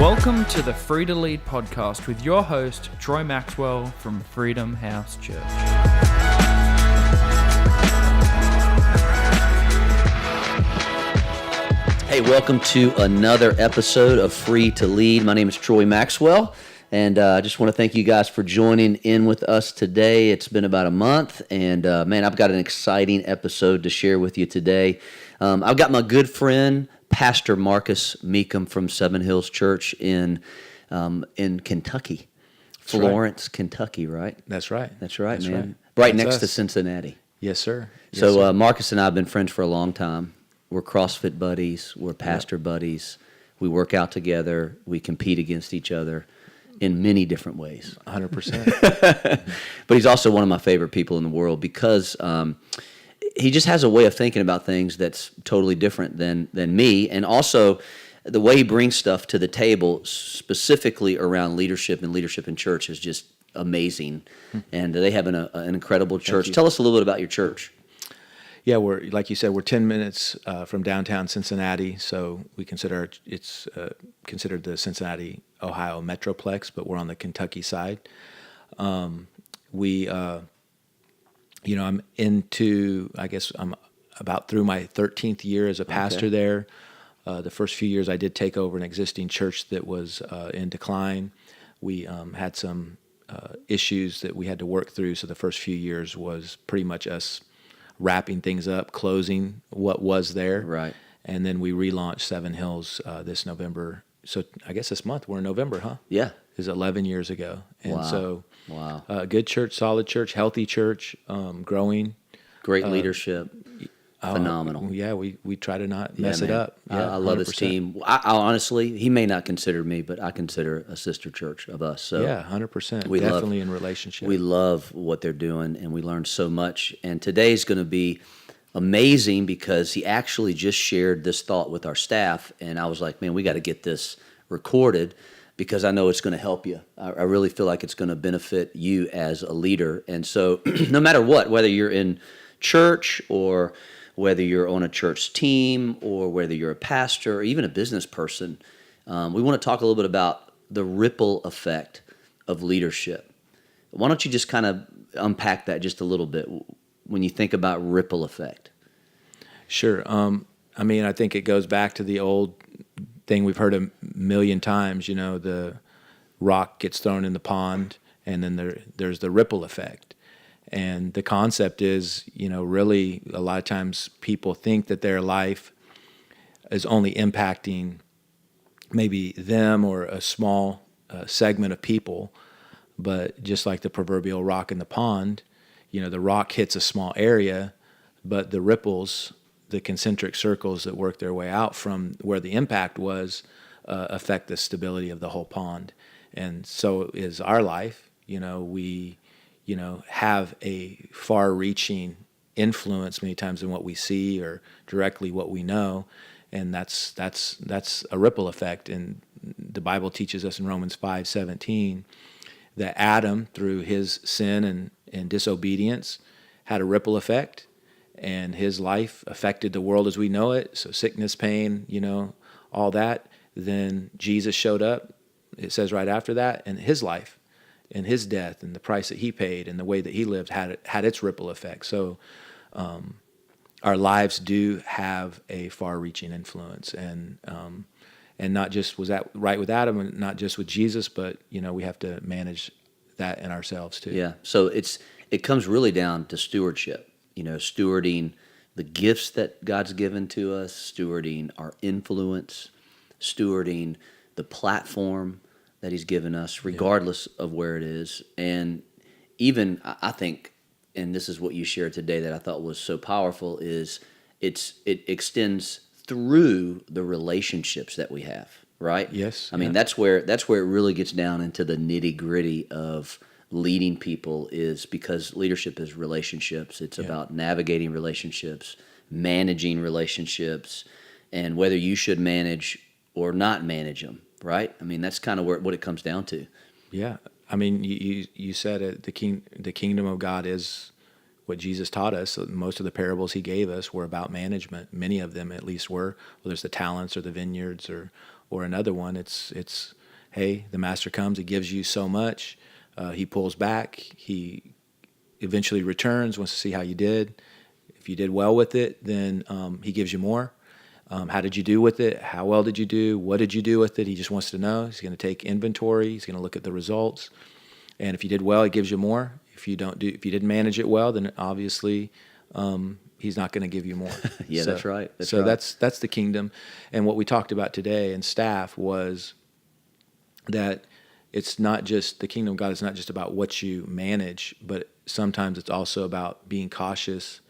Welcome to the Free to Lead podcast with your host, Troy Maxwell from Freedom House Church. Hey, welcome to another episode of Free to Lead. My name is Troy Maxwell, and I just want to thank you guys for joining in with us today. It's been about a month, and man, I've got an exciting episode to share with you today. I've got my good friend, Pastor Marcus Mecum from Seven Hills Church in Kentucky, Florence, Kentucky, right? That's right. That's right, That's man. right. Right That's next us. to Cincinnati. Yes, sir. Yes, So sir. Marcus and I have been friends for a long time. We're CrossFit buddies. We're pastor buddies. We work out together. We compete against each other in many different ways. 100%. But he's also one of my favorite people in the world because he just has a way of thinking about things that's totally different than me. And also the way he brings stuff to the table, specifically around leadership and leadership in church, is just amazing. And they have an incredible church. Tell us a little bit about your church. Yeah, we're like you said, we're 10 minutes from downtown Cincinnati, so we consider it's considered the Cincinnati, Ohio Metroplex, but we're on the Kentucky side. I'm about through my 13th year as a pastor there. The first few years I did take over an existing church that was in decline. We had some issues that we had to work through, so the first few years was pretty much us wrapping things up, closing what was there. Right. And then we relaunched Seven Hills this November. So I guess this month, we're in November, huh? Yeah. It was 11 years ago. And Wow. good church, solid church, healthy church, growing. Great leadership. Phenomenal. Yeah, we try to not mess it man. up. Yeah, I love his 100%. team. I honestly, he may not consider me, but I consider a sister church of us. So Yeah, 100%. We Definitely in relationship. we love what they're doing, and we learn so much. And today's going to be amazing because he actually just shared this thought with our staff, and I was like, man, we got to get this recorded because I know it's going to help you. I really feel like it's going to benefit you as a leader. And so no matter what, whether you're in church or whether you're on a church team or whether you're a pastor or even a business person, we want to talk a little bit about the ripple effect of leadership. Why don't you just kind of unpack that just a little bit when you think about ripple effect? Sure. I think it goes back to the old thing we've heard a million times, the rock gets thrown in the pond and then there's the ripple effect. And the concept is, really a lot of times people think that their life is only impacting maybe them or a small segment of people. But just like the proverbial rock in the pond, the rock hits a small area, but the ripples, the concentric circles that work their way out from where the impact was, affect the stability of the whole pond. And so is our life. We have a far-reaching influence many times in what we see or directly what we know, and that's a ripple effect. And the Bible teaches us in Romans 5:17 that Adam, through his sin and disobedience, had a ripple effect, and his life affected the world as we know it. So sickness, pain, all that. Then Jesus showed up. It says right after that, and his life and his death and the price that he paid and the way that he lived had its ripple effect. So our lives do have a far-reaching influence, and not just was that right with Adam and not just with Jesus, but we have to manage that in ourselves too. Yeah. So it comes really down to stewardship. Stewarding the gifts that God's given to us, stewarding our influence, stewarding the platform that he's given us, regardless of where it is. And even, I think, and this is what you shared today that I thought was so powerful, is it extends through the relationships that we have, right? Yes. I mean, that's where it really gets down into the nitty-gritty of leading people, is because leadership is relationships. It's about navigating relationships, managing relationships, and whether you should manage or not manage them. Right? I mean, that's kind of what it comes down to. Yeah. I mean, you said it, the kingdom of God is what Jesus taught us. Most of the parables he gave us were about management. Many of them, at least, were. Whether it's the talents or the vineyards or another one, it's hey, the master comes, he gives you so much, he pulls back, he eventually returns, wants to see how you did. If you did well with it, then he gives you more. How did you do with it? How well did you do? What did you do with it? He just wants to know. He's going to take inventory. He's going to look at the results. And if you did well, he gives you more. If you didn't manage it well, then obviously he's not going to give you more. Yeah, that's right. That's the kingdom. And what we talked about today in staff was that it's not just, the kingdom of God is not just about what you manage, but sometimes it's also about being cautious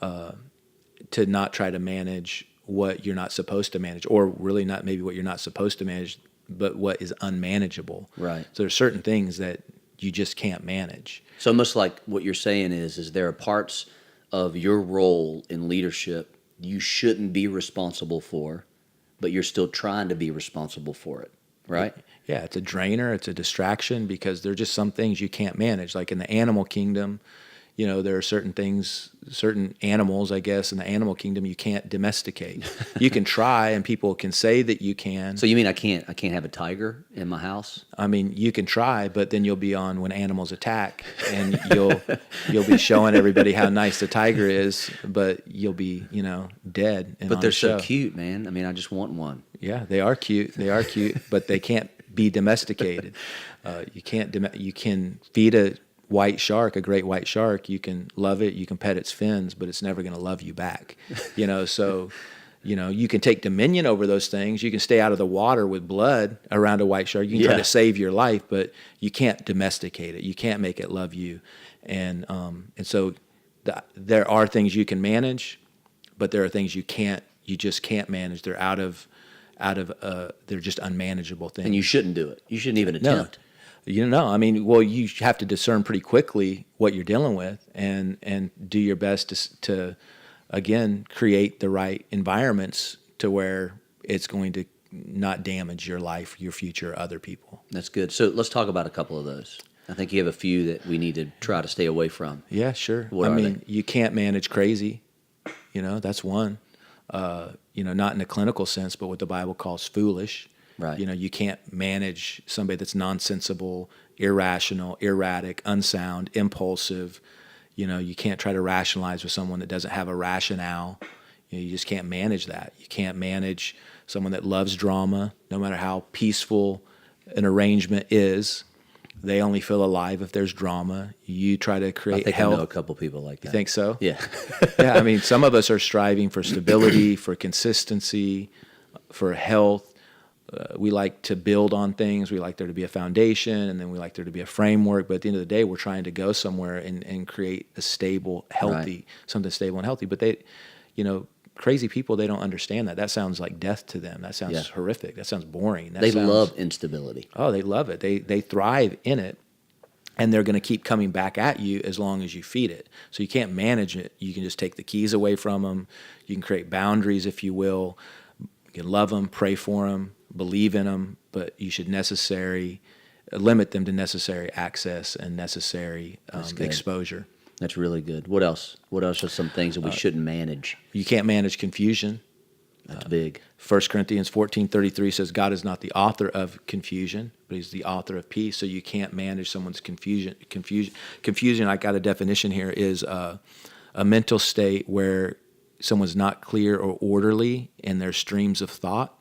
to not try to manage what you're not supposed to manage, or really not maybe what you're not supposed to manage, but what is unmanageable. Right. So there's certain things that you just can't manage. So almost like what you're saying is there are parts of your role in leadership you shouldn't be responsible for, but you're still trying to be responsible for it, right? Yeah, it's a drainer, it's a distraction, because there are just some things you can't manage. Like in the animal kingdom, there are certain things, certain animals, I guess, in the animal kingdom you can't domesticate. You can try, and people can say that you can. So you mean I can't have a tiger in my house? I mean, you can try, but then you'll be on When Animals Attack, and you'll be showing everybody how nice the tiger is, but you'll be, dead. But they're so cute, man. I mean, I just want one. Yeah, they are cute. They are cute, but they can't be domesticated. You can feed a white shark, a great white shark. You can love it, you can pet its fins, but it's never going to love you back. So you can take dominion over those things. You can stay out of the water with blood around a white shark. You can try to save your life, but you can't domesticate it. You can't make it love you. And so there are things you can manage, but there are things you just can't manage. They're they're just unmanageable things. And you shouldn't do it. You shouldn't even attempt. I mean, well, you have to discern pretty quickly what you're dealing with, and do your best to again, create the right environments to where it's going to not damage your life, your future, other people. That's good. So let's talk about a couple of those. I think you have a few that we need to try to stay away from. Yeah, sure. What are they? You can't manage crazy. That's one. Not in a clinical sense, but what the Bible calls foolish. Right. You can't manage somebody that's nonsensical, irrational, erratic, unsound, impulsive. You can't try to rationalize with someone that doesn't have a rationale. You just can't manage that. You can't manage someone that loves drama, no matter how peaceful an arrangement is. They only feel alive if there's drama. You try to create I think health. I know a couple people like that. You think so? Yeah. Yeah, I mean, some of us are striving for stability, for consistency, for health. We like to build on things. We like there to be a foundation, and then we like there to be a framework. But at the end of the day, we're trying to go somewhere and create a stable, healthy, something stable and healthy. But they, crazy people, they don't understand that. That sounds like death to them. That sounds horrific. That sounds boring. They love instability. Oh, they love it. They thrive in it, and they're going to keep coming back at you as long as you feed it. So you can't manage it. You can just take the keys away from them. You can create boundaries, if you will. You can love them, pray for them, believe in them, but you should limit them to necessary access and necessary exposure. That's really good. What else? What else are some things that we shouldn't manage? You can't manage confusion. That's big. 1 Corinthians 14:33 says God is not the author of confusion, but he's the author of peace. So you can't manage someone's confusion. Confusion, I got a definition here, is a mental state where someone's not clear or orderly in their streams of thought.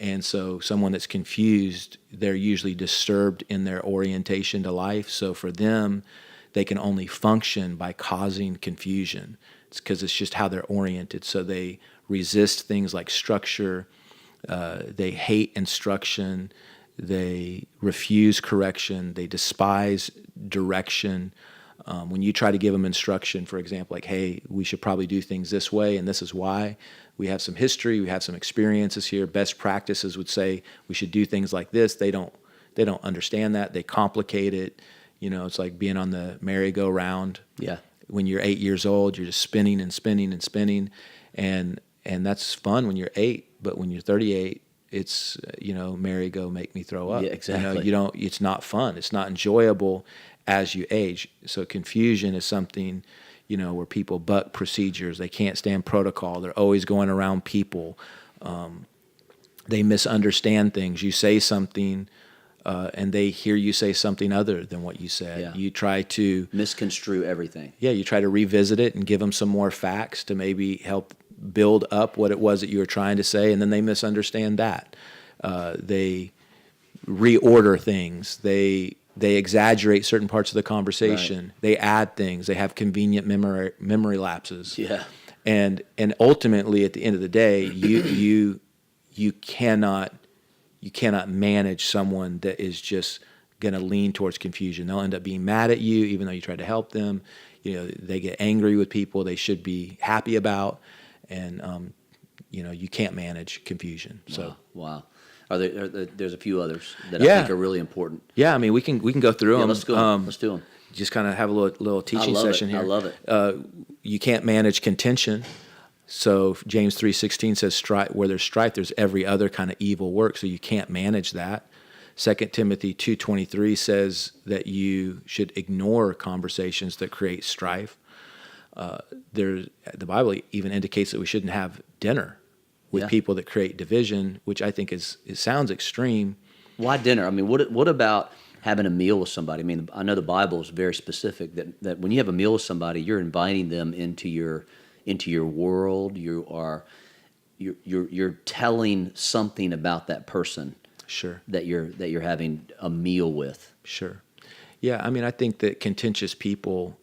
And so someone that's confused, they're usually disturbed in their orientation to life. So for them, they can only function by causing confusion. It's because it's just how they're oriented. So they resist things like structure. They hate instruction. They refuse correction. They despise direction. When you try to give them instruction, for example, like, hey, we should probably do things this way, and this is why. We have some history, we have some experiences here. Best practices would say we should do things like this. They don't understand that. They complicate it. It's like being on the merry-go-round. Yeah. When you're 8 years old, you're just spinning and spinning and spinning, and that's fun when you're 8. But when you're 38, it's merry-go, make me throw up. Yeah, exactly. It's not fun. It's not enjoyable as you age. So confusion is something where people buck procedures. They can't stand protocol. They're always going around people. They misunderstand things. You say something, and they hear you say something other than what you said. Yeah. You try to misconstrue everything. Yeah, you try to revisit it and give them some more facts to maybe help build up what it was that you were trying to say, and then they misunderstand that. They reorder things. They exaggerate certain parts of the conversation. Right. They add things. They have convenient memory lapses. Yeah. And ultimately, at the end of the day, you cannot manage someone that is just going to lean towards confusion. They'll end up being mad at you, even though you try to help them. They get angry with people they should be happy about, and you can't manage confusion. So wow. There's a few others that I think are really important. Yeah, I mean we can go through them. Let's go. Let's do them. Just kind of have a little teaching session here. I love it. You can't manage contention. So James 3:16 says, where there's strife, there's every other kind of evil work. So you can't manage that. 2 Timothy 2:23 says that you should ignore conversations that create strife. The Bible even indicates that we shouldn't have dinner with people that create division, which I think it sounds extreme. Why dinner? I mean, what about having a meal with somebody? I mean, I know the Bible is very specific that when you have a meal with somebody, you're inviting them into your world. You're telling something about that person. Sure. That you're having a meal with. Sure. Yeah, I mean, I think that contentious people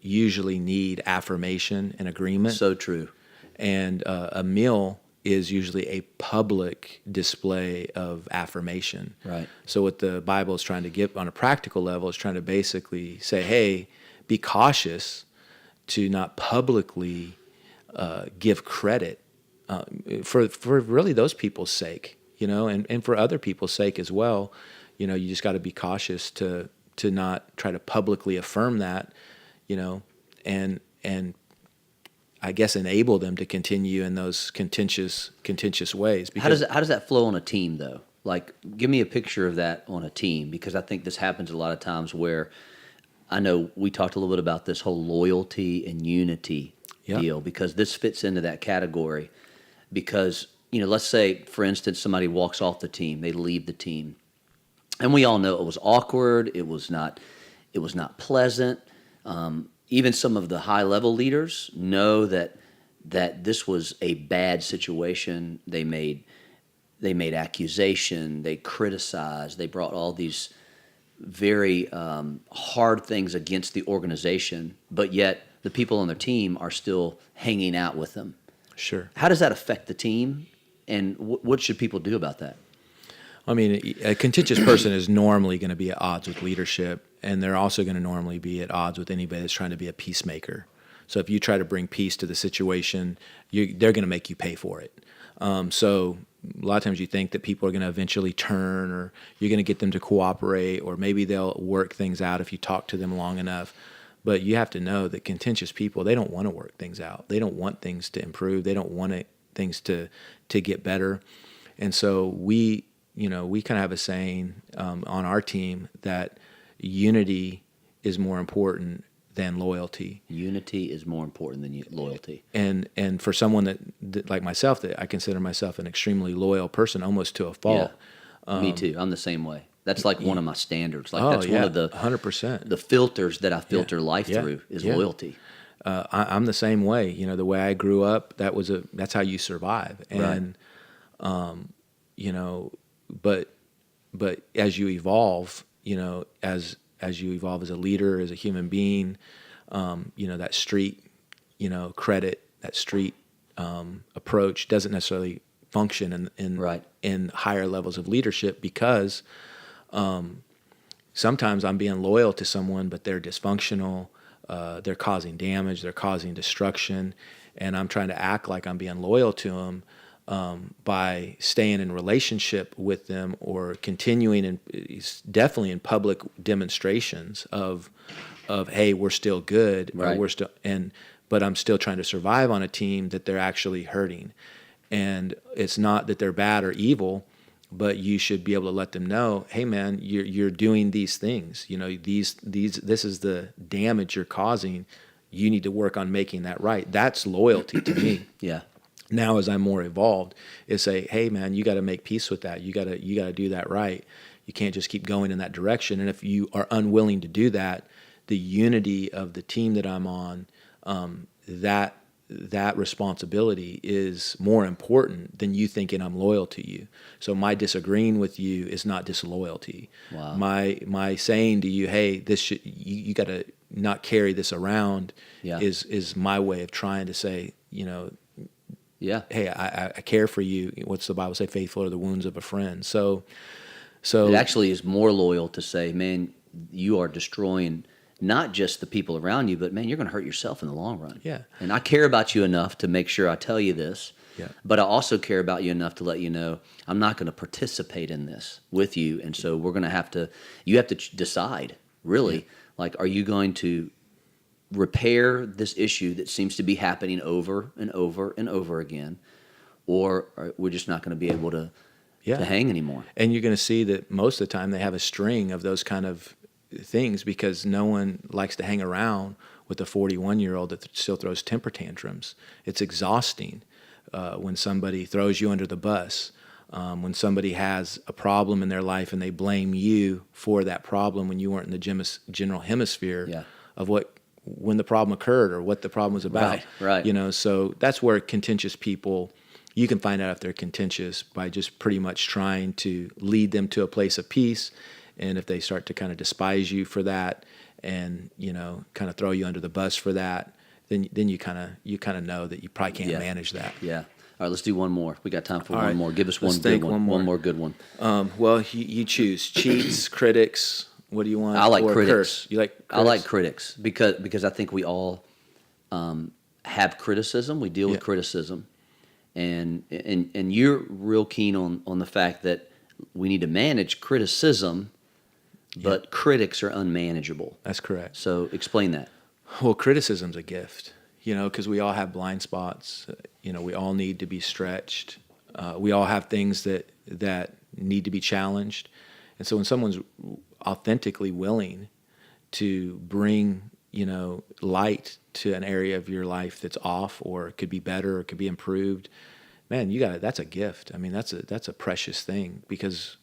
usually need affirmation and agreement. So true. And a meal is usually a public display of affirmation. Right. So what the Bible is trying to give on a practical level is trying to basically say, hey, be cautious to not publicly give credit for really those people's sake, and for other people's sake as well. You just got to be cautious to not try to publicly affirm that, and I guess enable them to continue in those contentious ways. Because how does that flow on a team though? Like, give me a picture of that on a team, because I think this happens a lot of times where I know we talked a little bit about this whole loyalty and unity deal, because this fits into that category. Because, let's say, for instance, somebody walks off the team, they leave the team, and we all know it was awkward, it was not pleasant. Even some of the high-level leaders know that this was a bad situation. They made accusation, they criticized, they brought all these very hard things against the organization, but yet the people on their team are still hanging out with them. Sure. How does that affect the team, and what should people do about that? I mean, a contentious person is normally going to be at odds with leadership, and they're also going to normally be at odds with anybody that's trying to be a peacemaker. So if you try to bring peace to the situation, they're going to make you pay for it. So a lot of times you think that people are going to eventually turn, or you're going to get them to cooperate, or maybe they'll work things out if you talk to them long enough. But you have to know that contentious people, they don't want to work things out. They don't want things to improve. They don't want things to get better. And so we kind of have a saying on our team that unity is more important than loyalty. Unity is more important than loyalty. And for someone that like myself, that I consider myself an extremely loyal person, almost to a fault. Yeah, me too. I'm the same way. That's like one of my standards. Like that's one of the 100%. The filters that I filter life through is loyalty. I'm the same way. The way I grew up, that's how you survive. And but as you evolve, as you evolve as a leader, as a human being, that street, credit, that street approach doesn't necessarily function in higher levels of leadership, because sometimes I'm being loyal to someone, but they're dysfunctional, they're causing damage, they're causing destruction, and I'm trying to act like I'm being loyal to them by staying in relationship with them, or continuing definitely in public demonstrations of hey, we're still good, right. Or we're still but I'm still trying to survive on a team that they're actually hurting. And it's not that they're bad or evil, but you should be able to let them know, hey man, you're doing these things. This is the damage you're causing. you need to work on making that right. That's loyalty to me. Yeah. Now, as I'm more evolved, is say, hey man, you got to make peace with that. You got to do that right. You can't just keep going in that direction. And if you are unwilling to do that, the unity of the team that I'm on, that responsibility is more important than you thinking I'm loyal to you. So my disagreeing with you is not disloyalty. Wow. My saying to you, hey, you got to not carry this around, Yeah. is my way of trying to say, Yeah. hey, I care for you. What's the Bible say? Faithful are the wounds of a friend. So It actually is more loyal to say, man, you are destroying not just the people around you, but man, you're going to hurt yourself in the long run. Yeah. And I care about you enough to make sure I tell you this. Yeah. But I also care about you enough to let you know I'm not going to participate in this with you. And so we're going to have to, you have to decide, really, like, are you going to repair this issue that seems to be happening over and over and over again, or we're just not going to be able to hang anymore. And you're going to see that most of the time they have a string of those kind of things because no one likes to hang around with a 41-year-old that still throws temper tantrums. It's exhausting when somebody throws you under the bus, when somebody has a problem in their life and they blame you for that problem when you weren't in the general hemisphere of when the problem occurred or what the problem was about. Right. So that's where contentious people, you can find out if they're contentious by just pretty much trying to lead them to a place of peace. And if they start to kind of despise you for that and, kind of throw you under the bus for that, then you kind of know that you probably can't manage that. Yeah. All right, let's do one more. We got time for one right. more. Give us Let's one good take one. one more. One more good one. Well, you choose cheats, critics. What do you want? I like or critics. Curse? You like critics? I like critics because I think we all have criticism. We deal with criticism. And you're real keen on the fact that we need to manage criticism, but critics are unmanageable. That's correct. So explain that. Well, criticism's a gift, because we all have blind spots. We all need to be stretched. We all have things that need to be challenged. And so when someone's authentically willing to bring, light to an area of your life that's off or it could be better or it could be improved, man, that's a gift. I mean, that's a precious thing because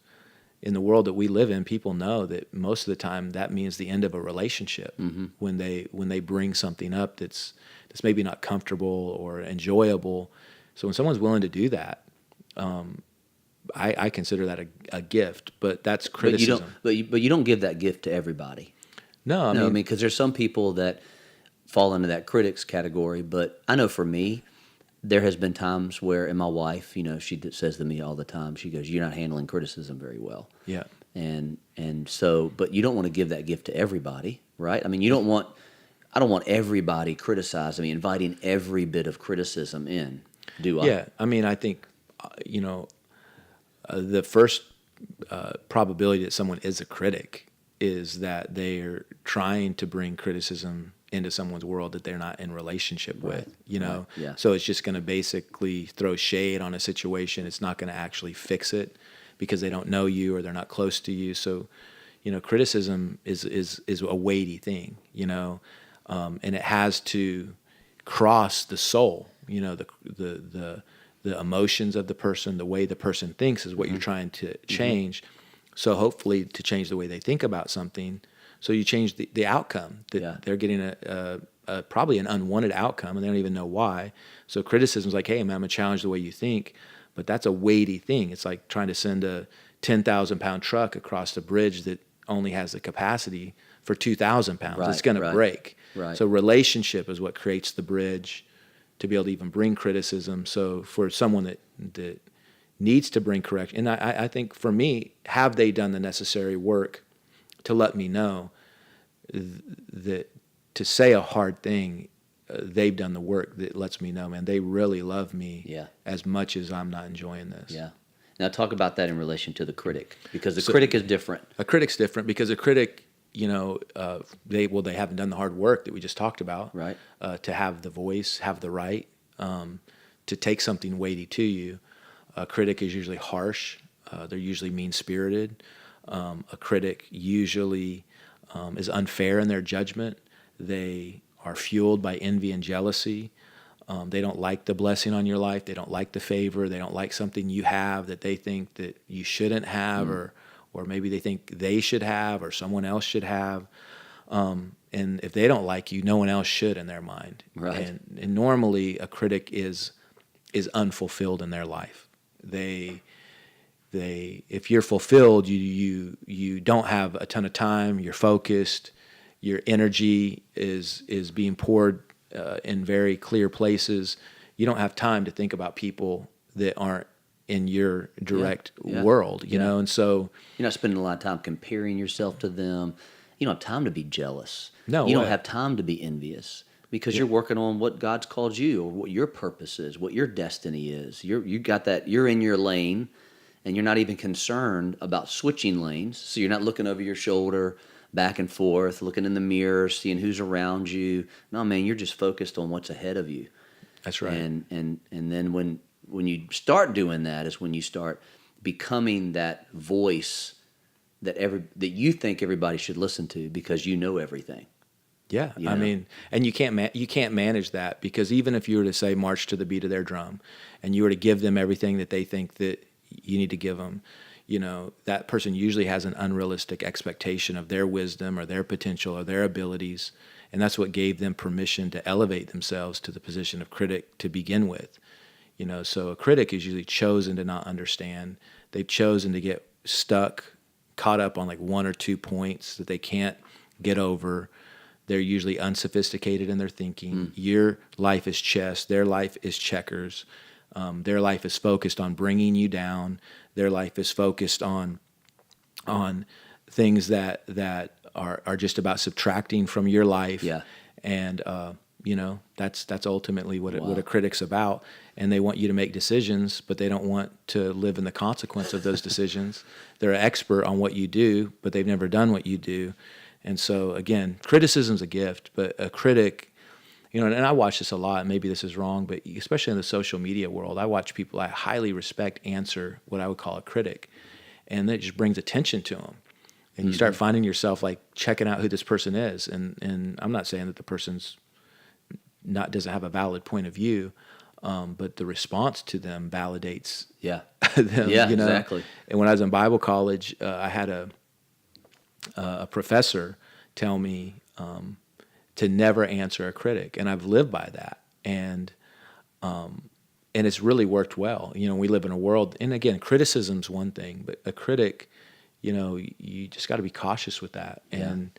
in the world that we live in, people know that most of the time that means the end of a relationship when they bring something up that's maybe not comfortable or enjoyable. So when someone's willing to do that, I consider that a gift, but that's criticism. But you don't give that gift to everybody. No, I mean, because there's some people that fall into that critics category. But I know for me, there has been times where, and my wife, she says to me all the time, she goes, "You're not handling criticism very well." Yeah. And so, but you don't want to give that gift to everybody, right? I mean, I don't want everybody criticized. I mean, inviting every bit of criticism in, do I? Yeah, I mean, I think, the first probability that someone is a critic is that they're trying to bring criticism into someone's world that they're not in relationship with, Right. Yeah. So it's just going to basically throw shade on a situation. It's not going to actually fix it because they don't know you or they're not close to you. So, criticism is a weighty thing, and it has to cross the soul, the emotions of the person, the way the person thinks is what you're trying to change. So hopefully to change the way they think about something, so you change the outcome that they're getting a probably an unwanted outcome and they don't even know why. So criticism is like, hey man, I'm gonna challenge the way you think, but that's a weighty thing. It's like trying to send a 10,000-pound truck across a bridge that only has the capacity for 2,000 pounds. It's going to break. Right. So relationship is what creates the bridge to be able to even bring criticism. So for someone that needs to bring correction, and I think for me, have they done the necessary work to let me know that to say a hard thing, they've done the work that lets me know, man, they really love me as much as I'm not enjoying this. Yeah. Now talk about that in relation to the critic, because the critic is different. A critic's different because a critic, they haven't done the hard work that we just talked about, Right. To have the voice, have the right, to take something weighty to you. A critic is usually harsh. They're usually mean-spirited. A critic usually is unfair in their judgment. They are fueled by envy and jealousy. They don't like the blessing on your life. They don't like the favor. They don't like something you have that they think that you shouldn't have, or maybe they think they should have, or someone else should have. And if they don't like you, no one else should in their mind. Right. And normally a critic is unfulfilled in their life. If you're fulfilled, you don't have a ton of time. You're focused. Your energy is being poured in very clear places. You don't have time to think about people that aren't in your direct world, you know. And so you're not spending a lot of time comparing yourself to them. You don't have time to be jealous. No, you don't have time to be envious, because you're working on what God's called you, or what your purpose is, what your destiny is. You got that. You're in your lane, and you're not even concerned about switching lanes. So you're not looking over your shoulder, back and forth, looking in the mirror, seeing who's around you. No, man, you're just focused on what's ahead of you. that's right. And then when you start doing that is when you start becoming that voice that you think everybody should listen to, because you know everything. Yeah, You I know? mean, and you can't manage that, because even if you were to say march to the beat of their drum, and you were to give them everything that they think that you need to give them, you know, that person usually has an unrealistic expectation of their wisdom or their potential or their abilities, and that's what gave them permission to elevate themselves to the position of critic to begin with. You know, so a critic is usually chosen to not understand. They've chosen to get caught up on like one or 2 points that they can't get over. They're usually unsophisticated in their thinking. Your life is chess. Their life is checkers. Their life is focused on bringing you down. Their life is focused on things that are just about subtracting from your life. Yeah. And you know, that's ultimately what a critic's about. And they want you to make decisions, but they don't want to live in the consequence of those decisions. They're an expert on what you do, but they've never done what you do. And so again, criticism's a gift, but a critic, you know, and I watch this a lot, maybe this is wrong, but especially in the social media world, I watch people I highly respect answer what I would call a critic, and that just brings attention to them. And you start finding yourself like checking out who this person is. And I'm not saying that the person's doesn't have a valid point of view, but the response to them validates them. Yeah, you know? exactly. And when I was in Bible college, I had a professor tell me to never answer a critic, and I've lived by that. And it's really worked well. You know, we live in a world, and again, criticism's one thing, but a critic, you know, you just got to be cautious with that, and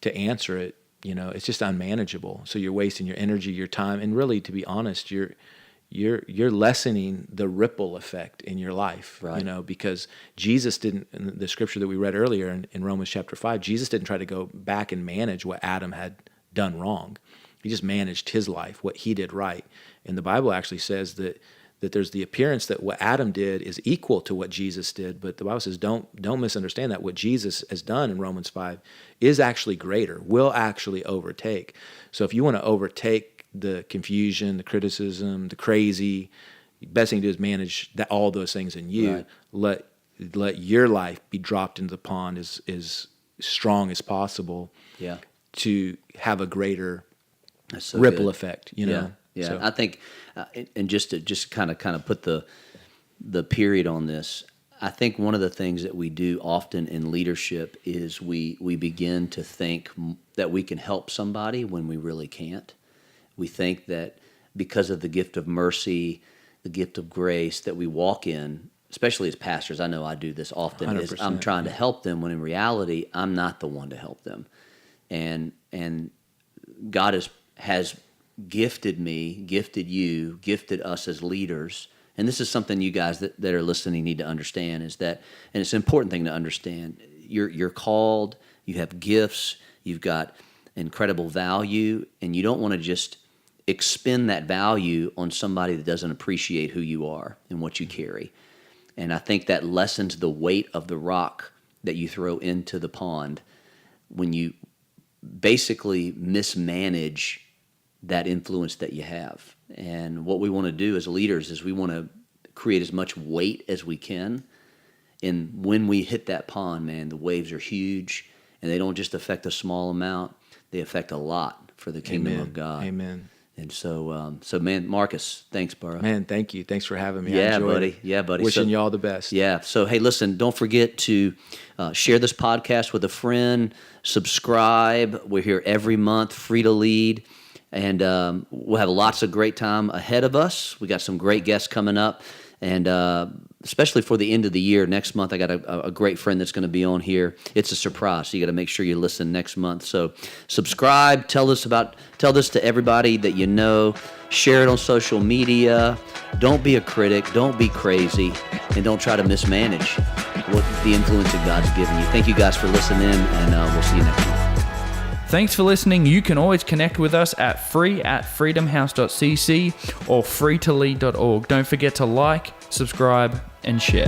to answer it, you know, it's just unmanageable. So you're wasting your energy, your time, and really, to be honest, you're lessening the ripple effect in your life, Right. you know, because Jesus didn't, in the scripture that we read earlier in Romans chapter 5, Jesus didn't try to go back and manage what Adam had done wrong. He just managed his life, what he did right. And the Bible actually says that there's the appearance that what Adam did is equal to what Jesus did, but the Bible says don't misunderstand that. What Jesus has done in Romans 5 is actually greater, will actually overtake. So if you want to overtake the confusion, the criticism, the crazy, the best thing to do is manage all those things in you. Right. Let your life be dropped into the pond as strong as possible. Yeah. To have a greater So ripple good. effect, you know. Yeah. So, I think, and just to kind of put the period on this, I think one of the things that we do often in leadership is we begin to think that we can help somebody when we really can't. We think that because of the gift of mercy, the gift of grace that we walk in, especially as pastors, I know I do this often, is I'm 100%, trying to help them when in reality, I'm not the one to help them. And God has gifted me, gifted you, gifted us as leaders. And this is something you guys that are listening need to understand, is that, and it's an important thing to understand, you're called, you have gifts, you've got incredible value, and you don't want to just expend that value on somebody that doesn't appreciate who you are and what you carry. And I think that lessens the weight of the rock that you throw into the pond when you basically mismanage that influence that you have. And what we want to do as leaders is we want to create as much weight as we can. And when we hit that pond, man, the waves are huge, and they don't just affect a small amount, they affect a lot. for the kingdom of God. Amen. And so, man, Marcus, thanks, bro. Man, thank you. Thanks for having me. I Yeah, enjoyed buddy. it. Yeah, buddy. Wishing you all the best. Yeah. So, hey, listen, don't forget to share this podcast with a friend, subscribe. We're here every month, free to lead. And we'll have lots of great time ahead of us. We got some great guests coming up. And especially for the end of the year, next month, I got a great friend that's going to be on here. It's a surprise, so you got to make sure you listen next month. So subscribe, tell this to everybody that you know, share it on social media. Don't be a critic, don't be crazy, and don't try to mismanage what the influence that God's given you. Thank you guys for listening, and we'll see you next month. Thanks for listening. You can always connect with us at free@freedomhouse.cc or freetolead.org. Don't forget to like, subscribe, and share.